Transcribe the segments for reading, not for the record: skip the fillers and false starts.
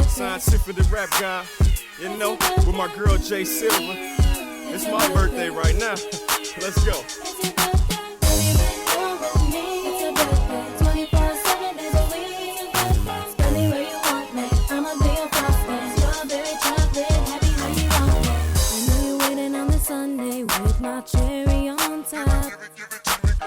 Scientific rap guy, you know, with my girl J Silver. It's my birthday right now. Let's go. Cherry on top,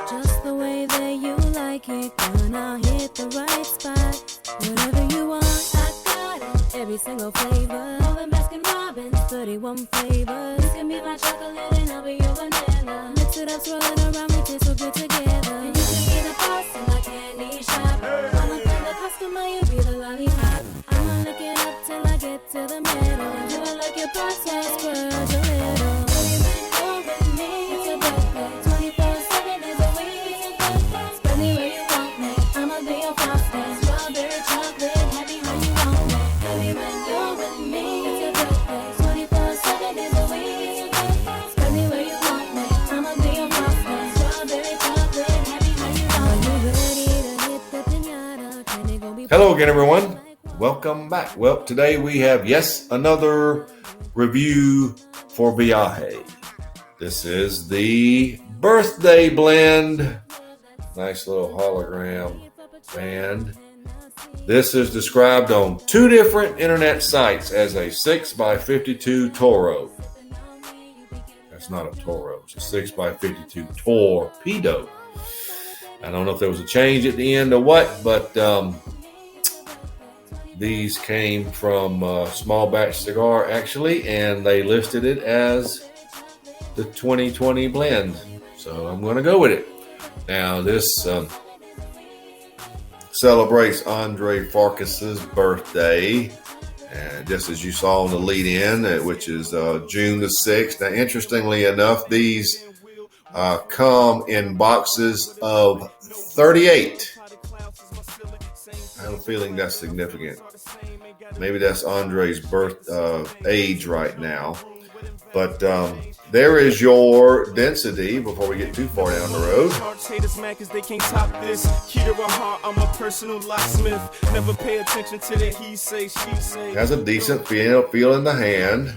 just the way that you like it. Gonna hit the right spot. Whatever you want, I got it. Every single flavor. All the Baskin Robbins, 31 flavors. You can be my chocolate and I'll be your vanilla. Mix it up, swirl it around, we taste so good together. And you can be the boss in my candy shop. I'ma be the customer, you be the lollipop. I'ma lick it up till I get to the middle. And do it like your boss, yeah, squirt a little. Hello again, everyone. Welcome back. Well, today we have, another review for Viaje. This is the Birthday Blend. Nice little hologram band. This is described on two different internet sites as a 6x52 Toro. That's not a Toro. It's a 6x52 torpedo. I don't know if there was a change at the end or what, but these came from Small Batch Cigar, actually, and they listed it as the 2020 blend. So I'm going to go with it. Now, this celebrates Andre Farkas's birthday, and just as you saw in the lead-in, which is June the 6th. Now, interestingly enough, these come in boxes of 38. I have a feeling that's significant. Maybe that's Andre's birth age right now. But there is your density before we get too far down the road. Has a decent feel in the hand.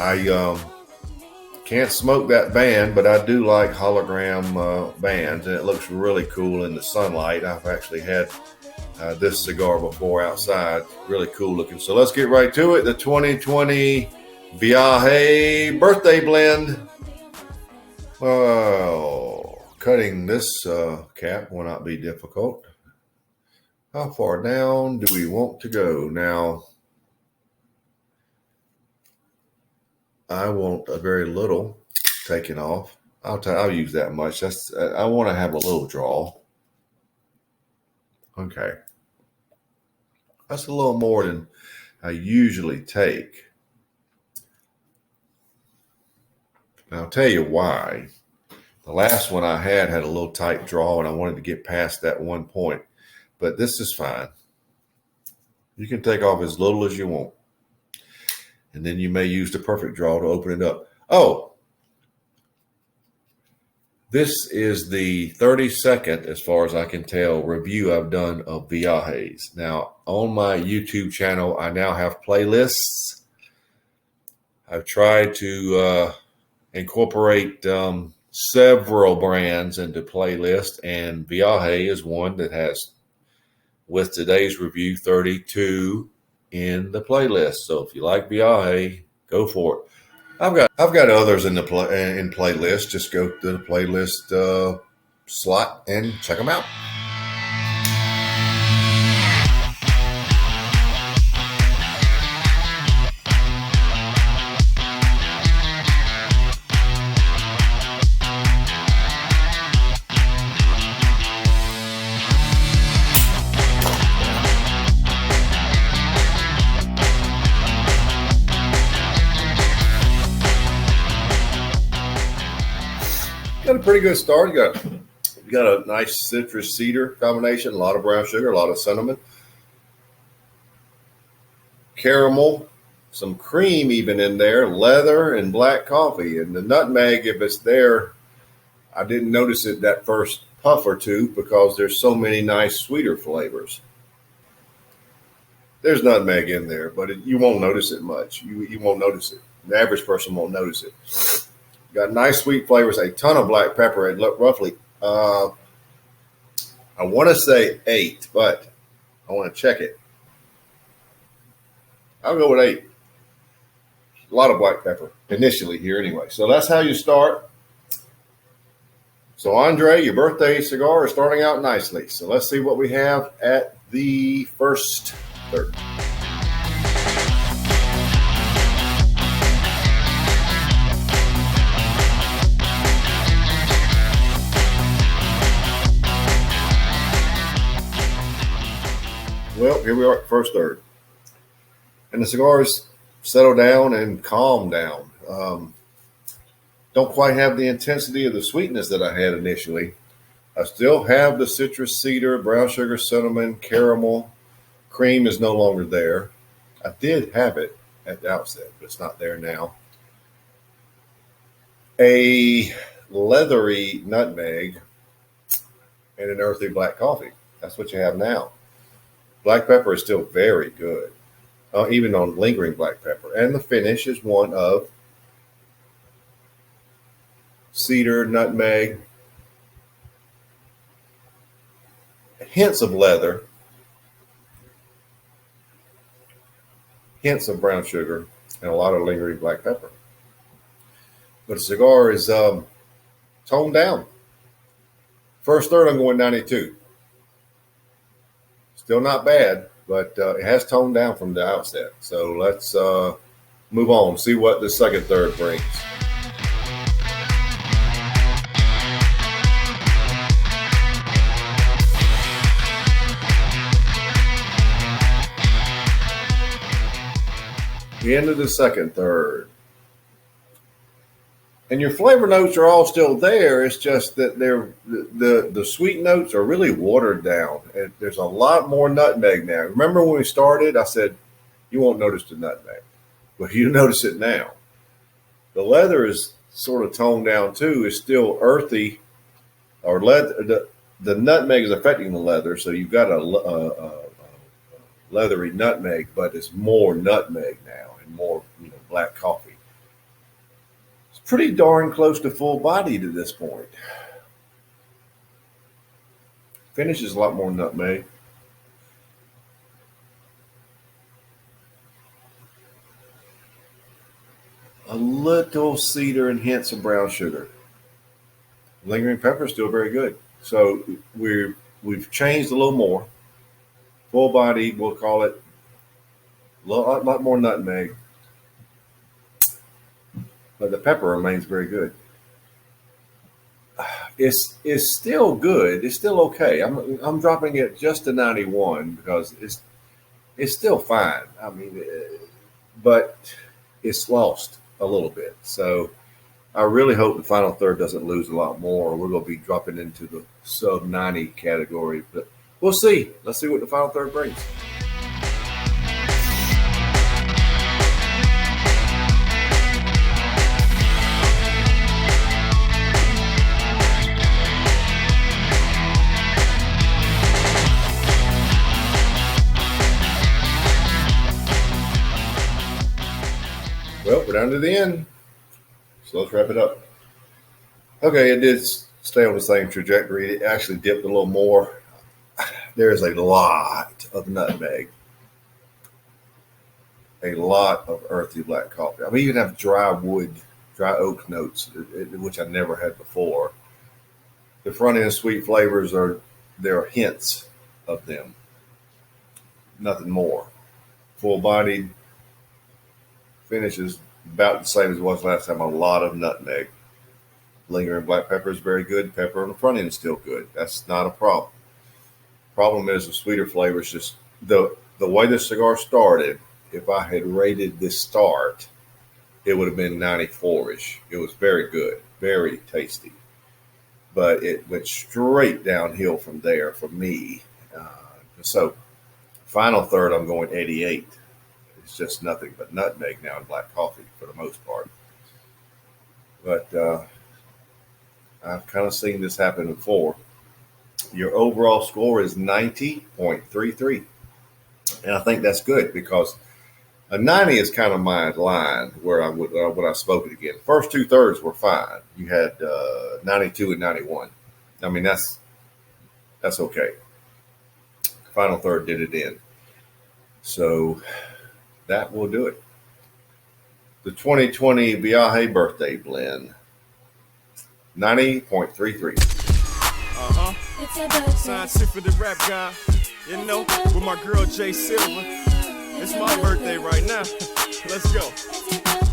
I can't smoke that band, but I do like hologram bands, and it looks really cool in the sunlight. I've actually had this cigar before outside. Really cool looking. So let's get right to it. The 2020 Viaje Birthday Blend. Well, cutting this cap will not be difficult. How far down do we want to go? Now, I want a very little taken off. I'll use that much. I want to have a little draw. Okay. That's a little more than I usually take. And I'll tell you why. The last one I had a little tight draw, and I wanted to get past that one point. But this is fine. You can take off as little as you want. And then you may use the perfect draw to open it up. Oh, this is the 32nd, as far as I can tell, review I've done of Viajes. Now, on my YouTube channel, I now have playlists. I've tried to incorporate several brands into playlists, and Viaje is one that has, with today's review, 32 in the playlist. So if you like Viaje, go for it. I've got others in the playlist. Just go to the playlist slot and check them out. Got a pretty good start. You got a nice citrus cedar combination, a lot of brown sugar, a lot of cinnamon, caramel, some cream even in there, leather, and black coffee. And the nutmeg, if it's there, I didn't notice it that first puff or two because there's so many nice sweeter flavors. There's nutmeg in there, but you won't notice it much. You won't notice it. The average person won't notice it. Got nice sweet flavors, a ton of black pepper at roughly, I want to say 8, but I want to check it. I'll go with 8. A lot of black pepper initially here anyway. So that's how you start. So Andre, your birthday cigar is starting out nicely. So let's see what we have at the first third. Well, here we are at first third. And the cigars settle down and calm down. Don't quite have the intensity of the sweetness that I had initially. I still have the citrus, cedar, brown sugar, cinnamon, caramel. Cream is no longer there. I did have it at the outset, but it's not there now. A leathery nutmeg and an earthy black coffee. That's what you have now. Black pepper is still very good, even on lingering black pepper. And the finish is one of cedar, nutmeg, hints of leather, hints of brown sugar, and a lot of lingering black pepper. But the cigar is toned down. First third, I'm going 92. Still not bad, but it has toned down from the outset. So let's move on, see what the second third brings. The end of the second third. And your flavor notes are all still there. It's just that the sweet notes are really watered down. And there's a lot more nutmeg now. Remember when we started, I said, you won't notice the nutmeg. Well, you notice it now. The leather is sort of toned down too. It's still earthy. Or the nutmeg is affecting the leather. So you've got a leathery nutmeg, but it's more nutmeg now and more black coffee. Pretty darn close to full bodied at this point. Finish is a lot more nutmeg. A little cedar and hints of brown sugar. Lingering pepper is still very good. So we've changed a little more. Full body, we'll call it a lot more nutmeg. But the pepper remains very good. It's still good. It's still okay. I'm dropping it just to 91 because it's still fine. I mean, but it's lost a little bit. So I really hope the final third doesn't lose a lot more. We're going to be dropping into the sub 90 category, but we'll see. Let's see what the final third brings. Well, we're down to the end, so let's wrap it up. Okay, it did stay on the same trajectory. It actually dipped a little more. There's a lot of nutmeg, a lot of earthy black coffee. I even have dry oak notes, which I never had before. The front end sweet flavors there are hints of them, nothing more. Full bodied. Finish is about the same as it was last time. A lot of nutmeg. Lingering black pepper is very good. Pepper on the front end is still good. That's not a problem. Problem is the sweeter flavors. Just the way this cigar started, if I had rated this start, it would have been 94-ish. It was very good, very tasty. But it went straight downhill from there for me. So final third, I'm going 88. It's just nothing but nutmeg now in black coffee for the most part. But I've kind of seen this happen before. Your overall score is 90.33. And I think that's good because a 90 is kind of my line where I would when I spoke it again. First 2/3 were fine. You had 92 and 91. I mean, that's okay. Final third did it in. So that will do it. The 2020 Viaje Birthday Blend, 90.33. It's your birthday. Signed Sip for the rap guy. You know, with my girl Jay Silver. It's my birthday right now. Let's go. It's your birthday.